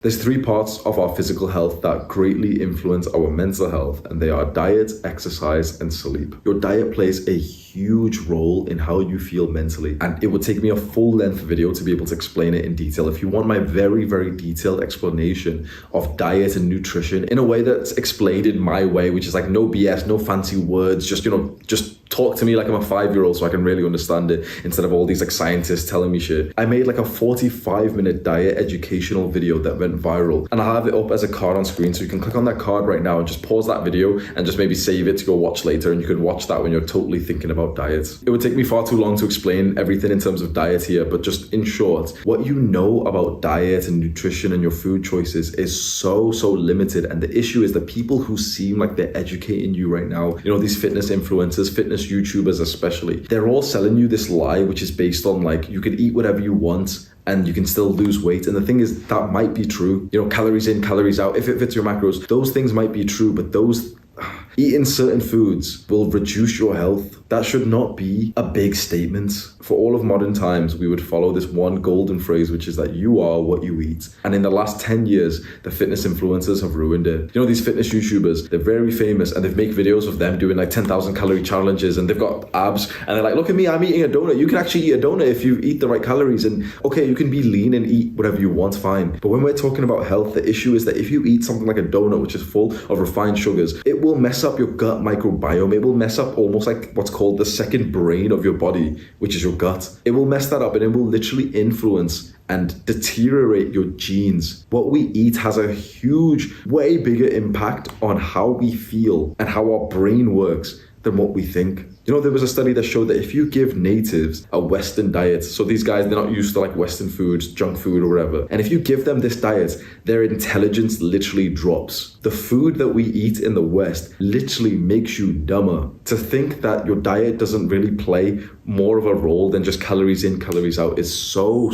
There's three parts of our physical health that greatly influence our mental health, and they are diet, exercise, and sleep. Your diet plays a huge role in how you feel mentally, and it would take me a full-length video to be able to explain it in detail. If you want my very, very detailed explanation of diet and nutrition in a way that's explained in my way, which is like no BS, no fancy words, just talk to me like I'm a 5-year-old so I can really understand it instead of all these like scientists telling me shit. I made like a 45-minute diet educational video that went viral, and I'll have it up as a card on screen, so you can click on that card right now and just pause that video and just maybe save it to go watch later, and you can watch that when you're totally thinking about diets. It would take me far too long to explain everything in terms of diet here, but just in short, what you know about diet and nutrition and your food choices is so limited. And the issue is the people who seem like they're educating you right now, these fitness influencers, fitness YouTubers especially, they're all selling you this lie, which is based on like you can eat whatever you want and you can still lose weight. And the thing is, that might be true. Calories in, calories out, if it fits your macros, those things might be true, but eating certain foods will reduce your health. That should not be a big statement. For all of modern times, we would follow this one golden phrase, which is that you are what you eat. And in the last 10 years, the fitness influencers have ruined it. These fitness YouTubers, they're very famous, and they make videos of them doing like 10,000 calorie challenges, and they've got abs, and they're like, look at me, I'm eating a donut. You can actually eat a donut if you eat the right calories. And okay, you can be lean and eat whatever you want, fine. But when we're talking about health, the issue is that if you eat something like a donut, which is full of refined sugars, it will mess up your gut microbiome. It will mess up almost like what's called the second brain of your body, which is your gut. It will mess that up, and it will literally influence and deteriorate your genes. What we eat has a huge, way bigger impact on how we feel and how our brain works than what we think. There was a study that showed that if you give natives a Western diet, so these guys, they're not used to like Western foods, junk food or whatever, and if you give them this diet, their intelligence literally drops. The food that we eat in the West literally makes you dumber. To think that your diet doesn't really play more of a role than just calories in, calories out is so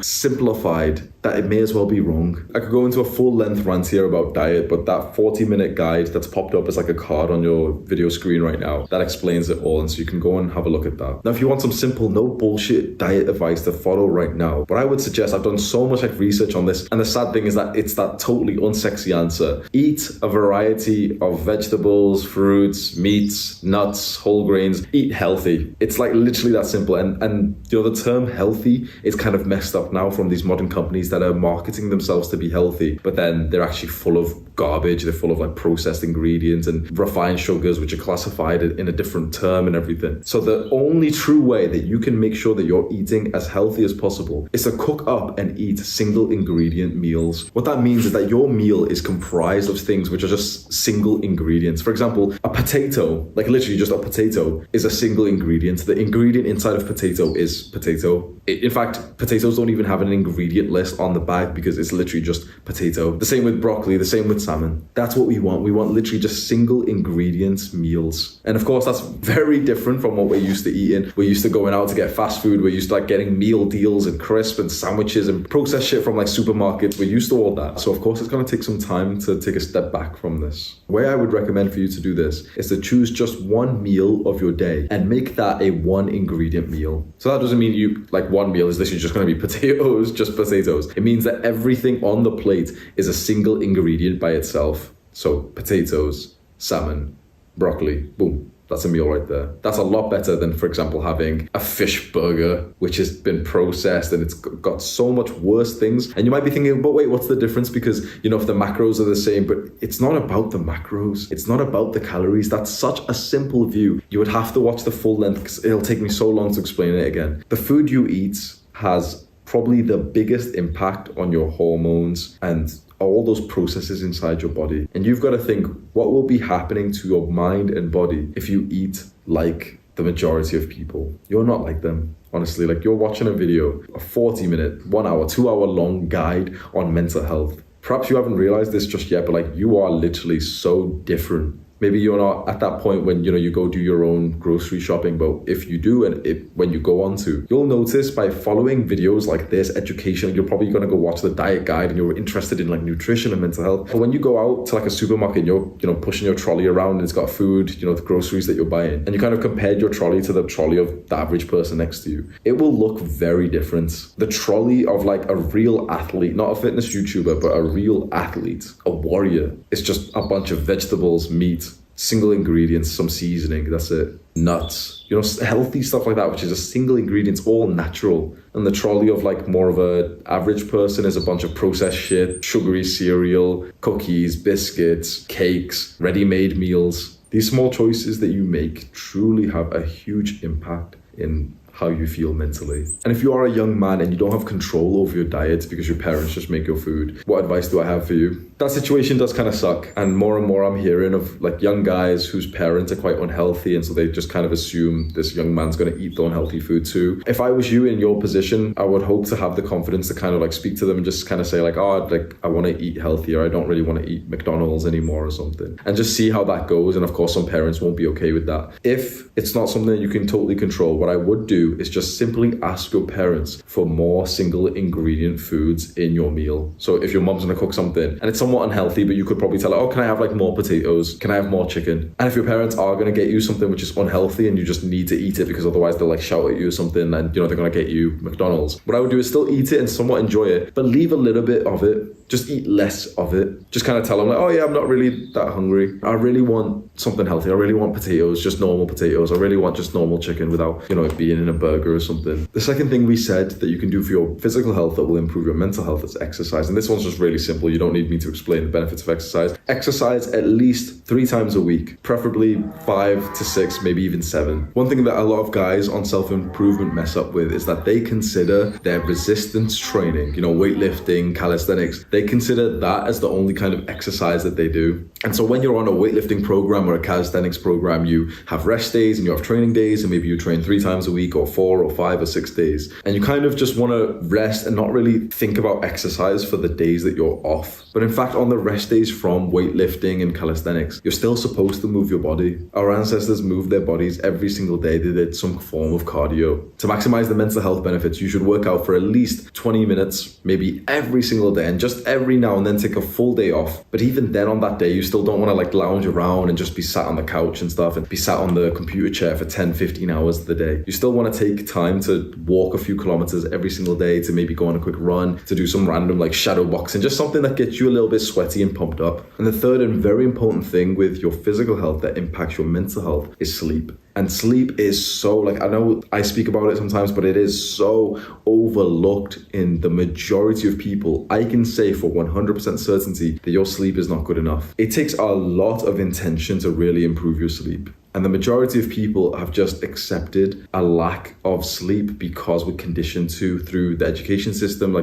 simplified that it may as well be wrong. I could go into a full-length rant here about diet, but that 40-minute guide that's popped up as like a card on your video screen right now, that explains it all, and so you can go and have a look at that. Now, if you want some simple, no bullshit diet advice to follow right now, what I would suggest, I've done so much like research on this, and the sad thing is that it's that totally unsexy answer. Eat a variety of vegetables, fruits, meats, nuts, whole grains. Eat healthy. It's like literally that simple. And the term healthy is kind of messed up now from these modern companies that are marketing themselves to be healthy, but then they're actually full of garbage. They're full of like processed ingredients and refined sugars, which are classified in a different term and everything. So the only true way that you can make sure that you're eating as healthy as possible is to cook up and eat single ingredient meals. What that means is that your meal is comprised of things which are just single ingredients. For example, a potato, like literally just a potato, is a single ingredient. The ingredient inside of potato is potato. In fact, potatoes don't even have an ingredient list on the bag because it's literally just potato. The same with broccoli, the same with salmon. That's what we want. We want literally just single ingredients meals. And of course, that's very different from what we're used to eating. We're used to going out to get fast food. We're used to like getting meal deals and crisps and sandwiches and processed shit from like supermarkets. We're used to all that. So of course, it's going to take some time to take a step back from this. The way I would recommend for you to do this is to choose just one meal of your day and make that a one ingredient meal. So that doesn't mean you like one meal is literally just going to be potatoes, just potatoes. It means that everything on the plate is a single ingredient by itself. So potatoes, salmon, broccoli, boom. That's a meal right there. That's a lot better than, for example, having a fish burger, which has been processed and it's got so much worse things. And you might be thinking, but wait, what's the difference? Because, if the macros are the same, but it's not about the macros. It's not about the calories. That's such a simple view. You would have to watch the full length because it'll take me so long to explain it again. The food you eat has probably the biggest impact on your hormones and all those processes inside your body. And you've got to think, what will be happening to your mind and body if you eat like the majority of people? You're not like them. Honestly, like you're watching a video, a 40-minute, 1 hour, 2 hour long guide on mental health. Perhaps you haven't realized this just yet, but like you are literally so different Maybe you're not at that point when, you go do your own grocery shopping, but if you do, and when you go on to, you'll notice by following videos like this, educational, you're probably going to go watch the diet guide and you're interested in like nutrition and mental health. But when you go out to like a supermarket, you're, pushing your trolley around and it's got food, the groceries that you're buying, and you kind of compared your trolley to the trolley of the average person next to you, it will look very different. The trolley of like a real athlete, not a fitness YouTuber, but a real athlete, a warrior, it's just a bunch of vegetables, meat, single ingredients, some seasoning, that's it. Nuts, healthy stuff like that, which is a single ingredient, all natural. And the trolley of like more of a average person is a bunch of processed shit, sugary cereal, cookies, biscuits, cakes, ready-made meals. These small choices that you make truly have a huge impact in how you feel mentally. And if you are a young man and you don't have control over your diet because your parents just make your food, what advice do I have for you? That situation does kind of suck. And more I'm hearing of like young guys whose parents are quite unhealthy, and so they just kind of assume this young man's going to eat the unhealthy food too. If I was you in your position, I would hope to have the confidence to kind of like speak to them and just kind of say like, I want to eat healthier. I don't really want to eat McDonald's anymore or something. And just see how that goes. And of course, some parents won't be okay with that. If it's not something that you can totally control, what I would do is just simply ask your parents for more single ingredient foods in your meal. So if your mom's going to cook something and it's somewhat unhealthy, but you could probably tell her, can I have like more potatoes? Can I have more chicken? And if your parents are going to get you something which is unhealthy and you just need to eat it because otherwise they'll like shout at you or something, and they're going to get you McDonald's, what I would do is still eat it and somewhat enjoy it, but leave a little bit of it. Just eat less of it. Just kind of tell them like, I'm not really that hungry. I really want something healthy. I really want potatoes, just normal potatoes. I really want just normal chicken without, it being in a burger or something. The second thing we said that you can do for your physical health that will improve your mental health is exercise. And this one's just really simple. You don't need me to explain the benefits of exercise. Exercise at least 3 times a week, preferably 5 to 6, maybe even 7. One thing that a lot of guys on self-improvement mess up with is that they consider their resistance training, weightlifting, calisthenics, they consider that as the only kind of exercise that they do. And so when you're on a weightlifting program or a calisthenics program, you have rest days and you have training days, and maybe you train 3 times a week or 4 or 5 or 6 days. And you kind of just want to rest and not really think about exercise for the days that you're off. But in fact, on the rest days from weightlifting and calisthenics, you're still supposed to move your body. Our ancestors moved their bodies every single day. They did some form of cardio. To maximize the mental health benefits, you should work out for at least 20 minutes, maybe every single day, and just every now and then take a full day off. But even then on that day, you still don't want to like lounge around and just be sat on the couch and stuff and be sat on the computer chair for 10, 15 hours of the day. You still want to take time to walk a few kilometers every single day, to maybe go on a quick run, to do some random like shadow boxing, just something that gets you a little bit sweaty and pumped up. And the third and very important thing with your physical health that impacts your mental health is sleep. And sleep is so, I know I speak about it sometimes, but it is so overlooked in the majority of people. I can say for 100% certainty that your sleep is not good enough. It takes a lot of intention to really improve your sleep. And the majority of people have just accepted a lack of sleep because we're conditioned to through the education system.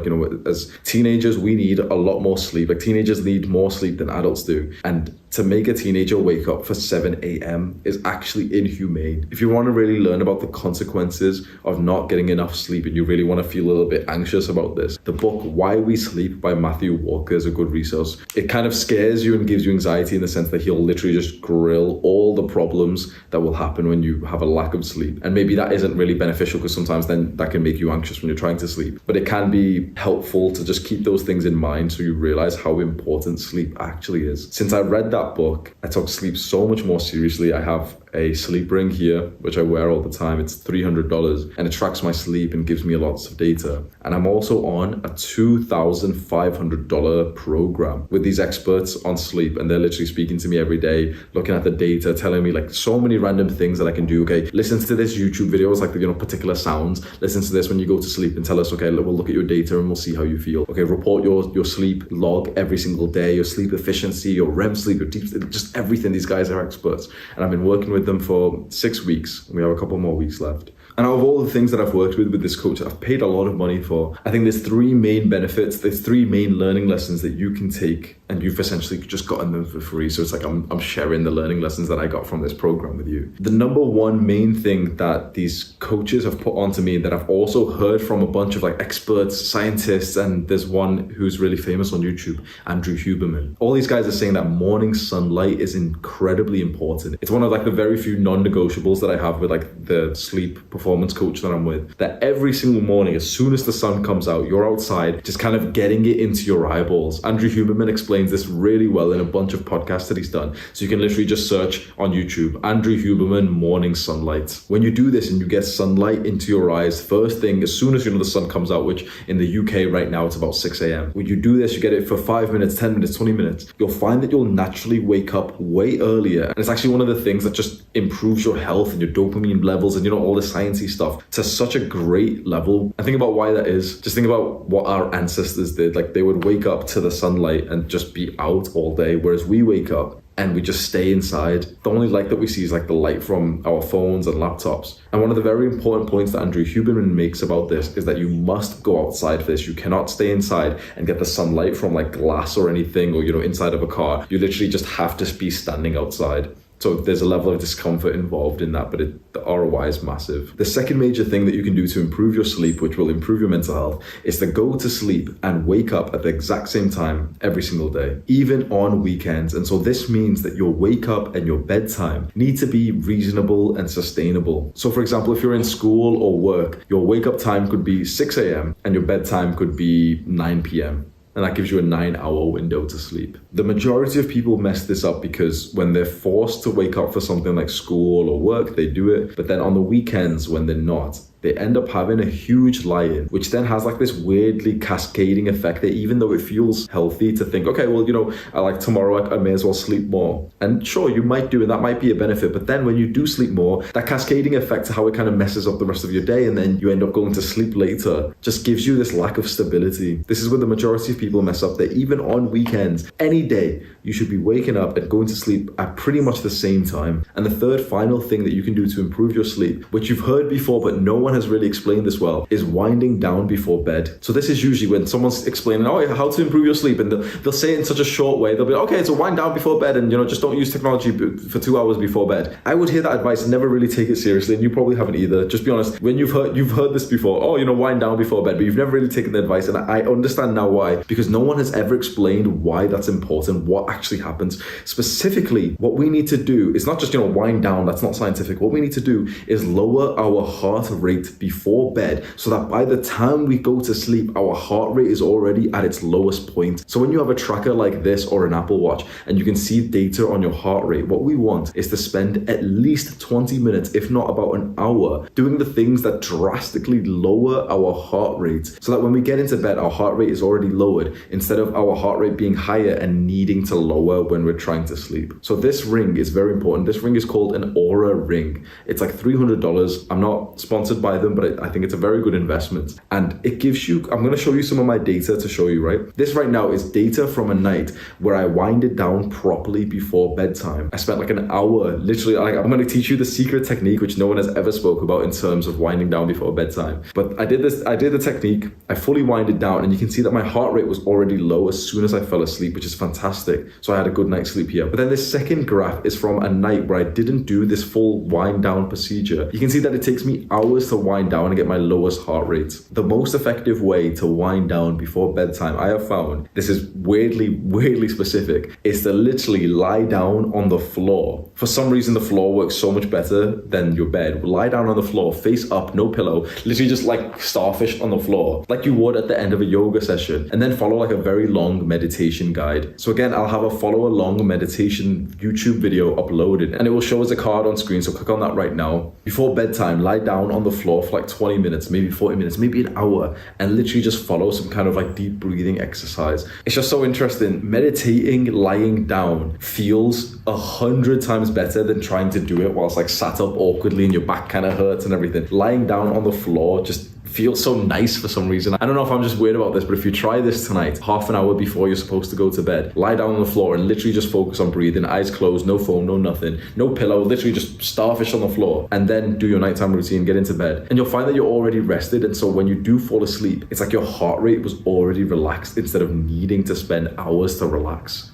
As teenagers, we need a lot more sleep. Teenagers need more sleep than adults do. And to make a teenager wake up for 7 a.m. is actually inhumane. If you want to really learn about the consequences of not getting enough sleep and you really want to feel a little bit anxious about this, the book Why We Sleep by Matthew Walker is a good resource. It kind of scares you and gives you anxiety in the sense that he'll literally just grill all the problems that will happen when you have a lack of sleep. And maybe that isn't really beneficial because sometimes then that can make you anxious when you're trying to sleep. But it can be helpful to just keep those things in mind so you realize how important sleep actually is. Since I read that book, I took sleep so much more seriously. I have a sleep ring here, which I wear all the time. It's $300 and it tracks my sleep and gives me lots of data. And I'm also on a $2,500 program with these experts on sleep, and they're literally speaking to me every day, looking at the data, telling me so many random things that I can do. Okay, listen to this YouTube videos, particular sounds. Listen to this when you go to sleep and tell us, okay, we'll look at your data and we'll see how you feel. Okay, report your sleep log every single day, your sleep efficiency, your REM sleep, your deep sleep, just everything. These guys are experts. And I've been working with them for 6 weeks. We have a couple more weeks left. And out of all the things that I've worked with this coach, I've paid a lot of money for, I think there's three main benefits, there's three main learning lessons that you can take, and you've essentially just gotten them for free. So it's like I'm sharing the learning lessons that I got from this program with you. The number one main thing that these coaches have put onto me that I've also heard from a bunch of like experts, scientists, and there's one who's really famous on YouTube, Andrew Huberman. All these guys are saying that morning sunlight is incredibly important. It's one of like the very few non-negotiables that I have with like the sleep performance coach that I'm with, that every single morning, as soon as the sun comes out, you're outside, just kind of getting it into your eyeballs. Andrew Huberman explains this really well in a bunch of podcasts that he's done. So you can literally just search on YouTube, Andrew Huberman morning sunlight. When you do this and you get sunlight into your eyes, first thing, as soon as the sun comes out, which in the UK right now it's about 6 a.m. When you do this, you get it for 5 minutes, 10 minutes, 20 minutes. You'll find that you'll naturally wake up way earlier. And it's actually one of the things that just improves your health and your dopamine levels and all the sciencey stuff to such a great level. And think about why that is. Just think about what our ancestors did. Like they would wake up to the sunlight and just be out all day, whereas we wake up and we just stay inside. The only light that we see is like the light from our phones and laptops. And one of the very important points that Andrew Huberman makes about this is that you must go outside for this. You cannot stay inside and get the sunlight from like glass or anything, or inside of a car. You literally just have to be standing outside. So there's a level of discomfort involved in that, but the ROI is massive. The second major thing that you can do to improve your sleep, which will improve your mental health, is to go to sleep and wake up at the exact same time every single day, even on weekends. And so this means that your wake up and your bedtime need to be reasonable and sustainable. So for example, if you're in school or work, your wake up time could be 6 a.m. and your bedtime could be 9 p.m. And that gives you a 9-hour window to sleep. The majority of people mess this up because when they're forced to wake up for something like school or work, they do it. But then on the weekends, when they're not, they end up having a huge lie-in, which then has like this weirdly cascading effect that even though it feels healthy to think, okay, well, I like tomorrow, I may as well sleep more. And sure, you might do, and that might be a benefit. But then when you do sleep more, that cascading effect, how it kind of messes up the rest of your day, and then you end up going to sleep later, just gives you this lack of stability. This is where the majority of people mess up, that even on weekends, any day, you should be waking up and going to sleep at pretty much the same time. And the third final thing that you can do to improve your sleep, which you've heard before, but no one has really explained this well, is winding down before bed. So this is usually when someone's explaining, how to improve your sleep, and they'll say it in such a short way. They'll be like, okay, so wind down before bed, and just don't use technology for 2 hours before bed. I would hear that advice and never really take it seriously, and you probably haven't either. Just be honest, when you've heard this before, wind down before bed, but you've never really taken the advice, and I understand now why, because no one has ever explained why that's important, what actually happens. Specifically, what we need to do is not just wind down, that's not scientific. What we need to do is lower our heart rate before bed, so that by the time we go to sleep, our heart rate is already at its lowest point. So when you have a tracker like this or an Apple Watch and you can see data on your heart rate, what we want is to spend at least 20 minutes, if not about an hour, doing the things that drastically lower our heart rate, so that when we get into bed, our heart rate is already lowered, instead of our heart rate being higher and needing to lower when we're trying to sleep. So this ring is very important. This ring is called an Aura ring. It's like $300. I'm not sponsored by them, but I think it's a very good investment. And it gives you, I'm going to show you some of my data to show you, right? This right now is data from a night where I winded down properly before bedtime. I spent like an hour, literally, I'm going to teach you the secret technique, which no one has ever spoke about in terms of winding down before bedtime. But I did the technique, I fully winded down, and you can see that my heart rate was already low as soon as I fell asleep, which is fantastic. So I had a good night's sleep here. But then this second graph is from a night where I didn't do this full wind down procedure. You can see that it takes me hours to wind down and get my lowest heart rate. The most effective way to wind down before bedtime, I have found, this is weirdly specific, is to literally lie down on the floor. For some reason, the floor works so much better than your bed. Lie down on the floor, face up, no pillow, literally just like starfish on the floor, like you would at the end of a yoga session, and then follow like a very long meditation guide. So again, I'll have a follow along meditation YouTube video uploaded, and it will show us a card on screen, so click on that right now. Before bedtime, lie down on the floor for like 20 minutes, maybe 40 minutes, maybe an hour, and literally just follow some kind of like deep breathing exercise. It's just so interesting. Meditating lying down feels 100 times better than trying to do it whilst like sat up awkwardly and your back kind of hurts and everything. Lying down on the floor just feels so nice for some reason. I don't know if I'm just weird about this, but if you try this tonight, half an hour before you're supposed to go to bed, lie down on the floor and literally just focus on breathing, eyes closed, no phone, no nothing, no pillow, literally just starfish on the floor, and then do your nighttime routine, get into bed. And you'll find that you're already rested. And so when you do fall asleep, it's like your heart rate was already relaxed instead of needing to spend hours to relax.